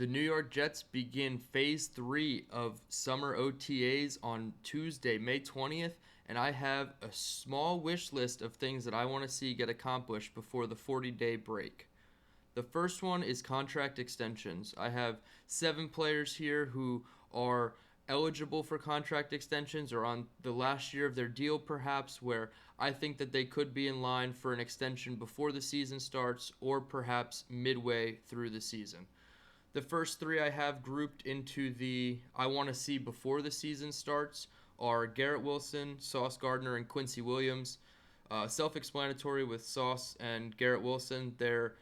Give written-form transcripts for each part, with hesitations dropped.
The New York Jets begin phase 3 of summer OTAs on Tuesday, May 20th, and I have a small wish list of things that I want to see get accomplished before the 40-day break. The first one is contract extensions. I have 7 players here who are eligible for contract extensions or on the last year of their deal, perhaps, where I think that they could be in line for an extension before the season starts or perhaps midway through the season. The first 3 I have grouped into the I want to see before the season starts are Garrett Wilson, Sauce Gardner, and Quincy Williams. Self-explanatory with Sauce and Garrett Wilson. They're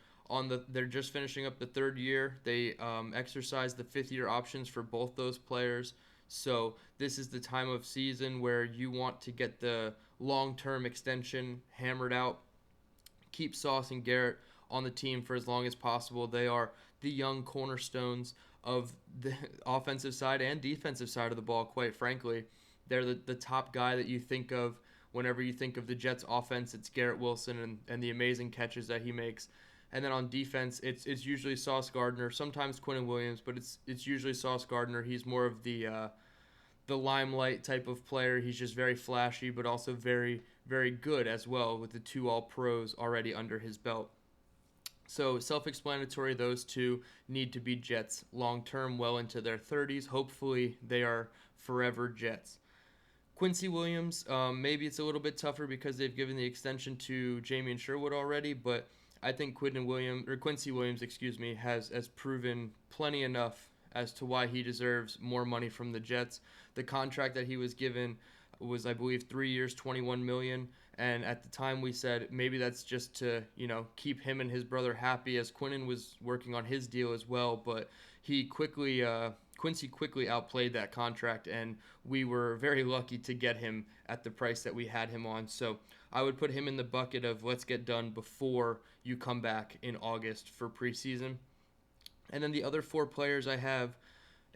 just finishing up the 3rd year. They exercise the 5th-year options for both those players. So this is the time of season where you want to get the long-term extension hammered out. Keep Sauce and Garrett on the team for as long as possible. They are the young cornerstones of the offensive side and defensive side of the ball, quite frankly. They're the top guy that you think of whenever you think of the Jets offense. It's Garrett Wilson and the amazing catches that he makes. And then on defense, it's usually Sauce Gardner, sometimes Quinn Williams, but it's usually Sauce Gardner. He's more of the limelight type of player. He's just very flashy, but also very, very good as well with the 2 All-Pros already under his belt. So self-explanatory, those 2 need to be Jets long-term, well into their 30s. Hopefully they are forever Jets. Quincy Williams, maybe it's a little bit tougher because they've given the extension to Jamie Sherwood already, but I think Quincy Williams, has proven plenty enough as to why he deserves more money from the Jets. The contract that he was given was, I believe, 3 years, $21 million, and at the time we said maybe that's just to keep him and his brother happy, as Quinnen was working on his deal as well. But Quincy quickly outplayed that contract, and we were very lucky to get him at the price that we had him on. So I would put him in the bucket of let's get done before you come back in August for preseason. And then the other 4 players I have,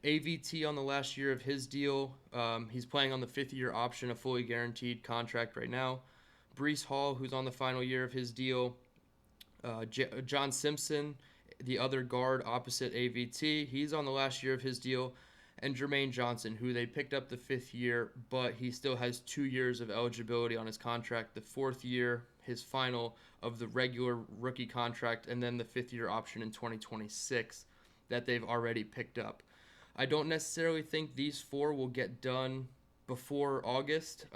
AVT on the last year of his deal. He's playing on the 5th-year option, a fully guaranteed contract right now. Breece Hall, who's on the final year of his deal. John Simpson, the other guard opposite AVT, he's on the last year of his deal. And Jermaine Johnson, who they picked up the 5th year, but he still has 2 years of eligibility on his contract. The 4th year, his final of the regular rookie contract, and then the 5th-year option in 2026 that they've already picked up. I don't necessarily think these 4 will get done before August.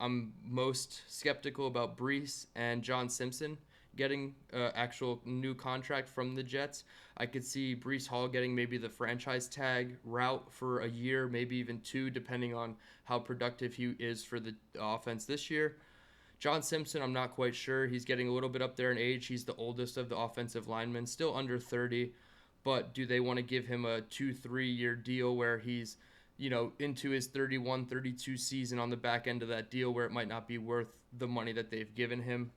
I'm most skeptical about Breece and John Simpson getting actual new contract from the Jets. I could see Breece Hall getting maybe the franchise tag route for a year, maybe even 2, depending on how productive he is for the offense this year. John Simpson, I'm not quite sure. He's getting a little bit up there in age. He's the oldest of the offensive linemen, still under 30. But do they want to give him a 2-3 year deal where he's into his 31, 32 season on the back end of that deal where it might not be worth the money that they've given him?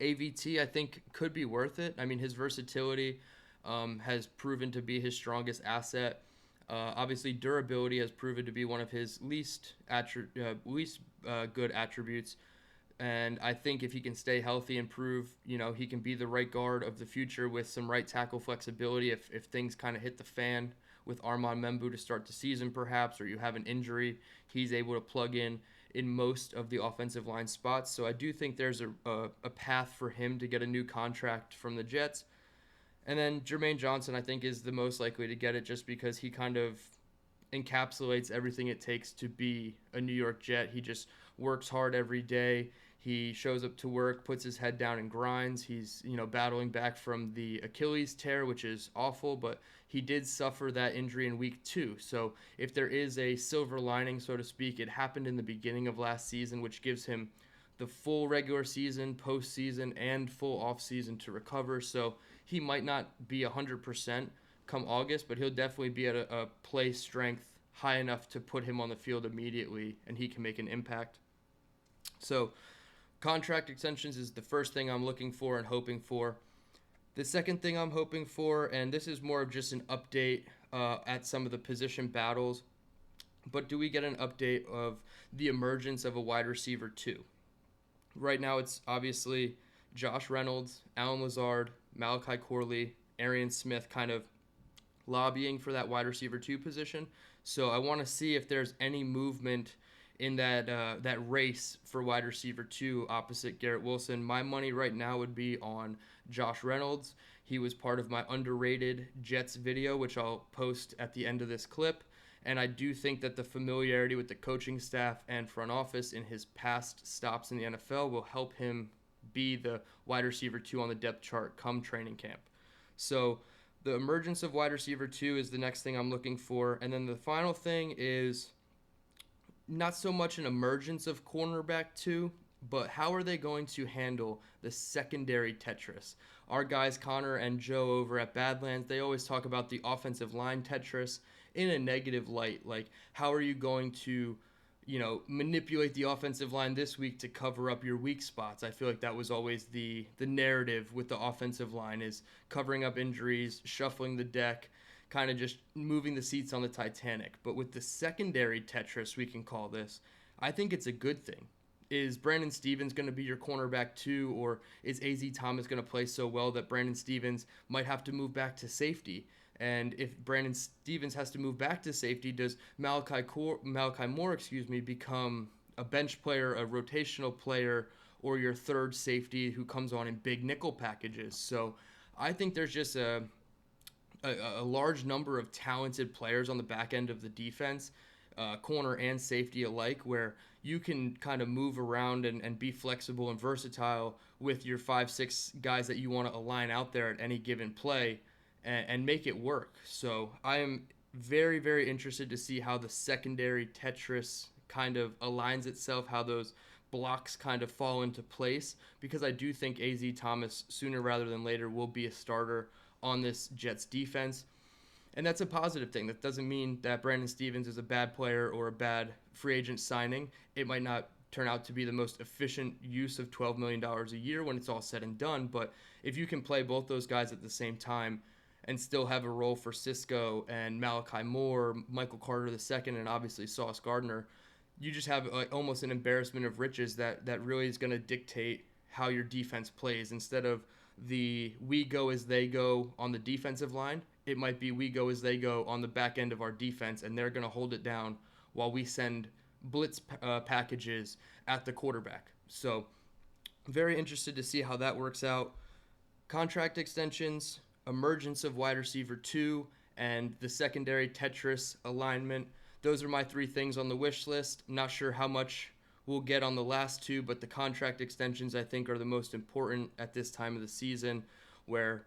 AVT, I think, could be worth it. I mean, his versatility has proven to be his strongest asset. Obviously, durability has proven to be one of his least good attributes. And I think if he can stay healthy and prove, he can be the right guard of the future with some right tackle flexibility if things kind of hit the fan with Armand Membu to start the season perhaps, or you have an injury, he's able to plug in most of the offensive line spots. So I do think there's a path for him to get a new contract from the Jets. And then Jermaine Johnson, I think, is the most likely to get it just because he kind of encapsulates everything it takes to be a New York Jet. He just works hard every day. He shows up to work, puts his head down and grinds. He's, battling back from the Achilles tear, which is awful, but he did suffer that injury in week 2. So if there is a silver lining, so to speak, it happened in the beginning of last season, which gives him the full regular season, postseason, and full offseason to recover. So he might not be 100% come August, but he'll definitely be at a play strength high enough to put him on the field immediately, and he can make an impact. So contract extensions is the first thing I'm looking for and hoping for. The second thing I'm hoping for, and this is more of just an update at some of the position battles, but do we get an update of the emergence of a wide receiver 2? Right now it's obviously Josh Reynolds, Alan Lazard, Malachi Corley, Arian Smith kind of lobbying for that wide receiver 2 position. So I want to see if there's any movement in that race for wide receiver 2 opposite Garrett Wilson. My money right now would be on Josh Reynolds. He was part of my underrated Jets video, which I'll post at the end of this clip. And I do think that the familiarity with the coaching staff and front office in his past stops in the NFL will help him be the wide receiver 2 on the depth chart come training camp. So the emergence of wide receiver 2 is the next thing I'm looking for. And then the final thing is not so much an emergence of cornerback 2, but how are they going to handle the secondary Tetris? Our guys, Connor and Joe over at Badlands, they always talk about the offensive line Tetris in a negative light. Like, how are you going to, manipulate the offensive line this week to cover up your weak spots? I feel like that was always the narrative with the offensive line, is covering up injuries, shuffling the deck, kind of just moving the seats on the Titanic. But with the secondary Tetris, we can call this, I think it's a good thing. Is Brandon Stephens going to be your cornerback 2, or is A.Z. Thomas going to play so well that Brandon Stephens might have to move back to safety? And if Brandon Stephens has to move back to safety, does Malachi Moore become a bench player, a rotational player, or your third safety who comes on in big nickel packages? So I think there's just a large number of talented players on the back end of the defense, corner and safety alike, where you can kind of move around and be flexible and versatile with your 5-6 guys that you want to align out there at any given play and make it work. So I am very, very interested to see how the secondary Tetris kind of aligns itself, how those blocks kind of fall into place, because I do think A.Z. Thomas, sooner rather than later, will be a starter on this Jets defense. And that's a positive thing. That doesn't mean that Brandon Stephens is a bad player or a bad free agent signing. It might not turn out to be the most efficient use of $12 million a year when it's all said and done, but if you can play both those guys at the same time and still have a role for Cisco and Malachi Moore, Michael Carter II, and obviously Sauce Gardner, you just have almost an embarrassment of riches that really is going to dictate how your defense plays. Instead of the we go as they go on the defensive line, it might be we go as they go on the back end of our defense, and they're going to hold it down while we send blitz packages at the quarterback. So very interested to see how that works out. Contract extensions, emergence of wide receiver 2, and the secondary Tetris alignment. Those are my 3 things on the wish list. Not sure how much we'll get on the last 2, but the contract extensions I think are the most important at this time of the season, where,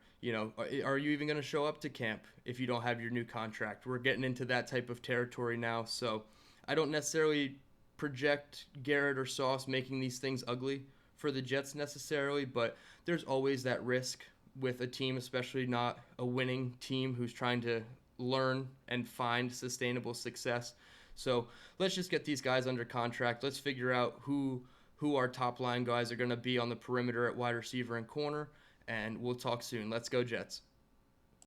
are you even going to show up to camp if you don't have your new contract? We're getting into that type of territory now, so I don't necessarily project Garrett or Sauce making these things ugly for the Jets necessarily, but there's always that risk with a team, especially not a winning team who's trying to learn and find sustainable success. So let's just get these guys under contract. Let's figure out who our top line guys are going to be on the perimeter at wide receiver and corner, and we'll talk soon. Let's go Jets.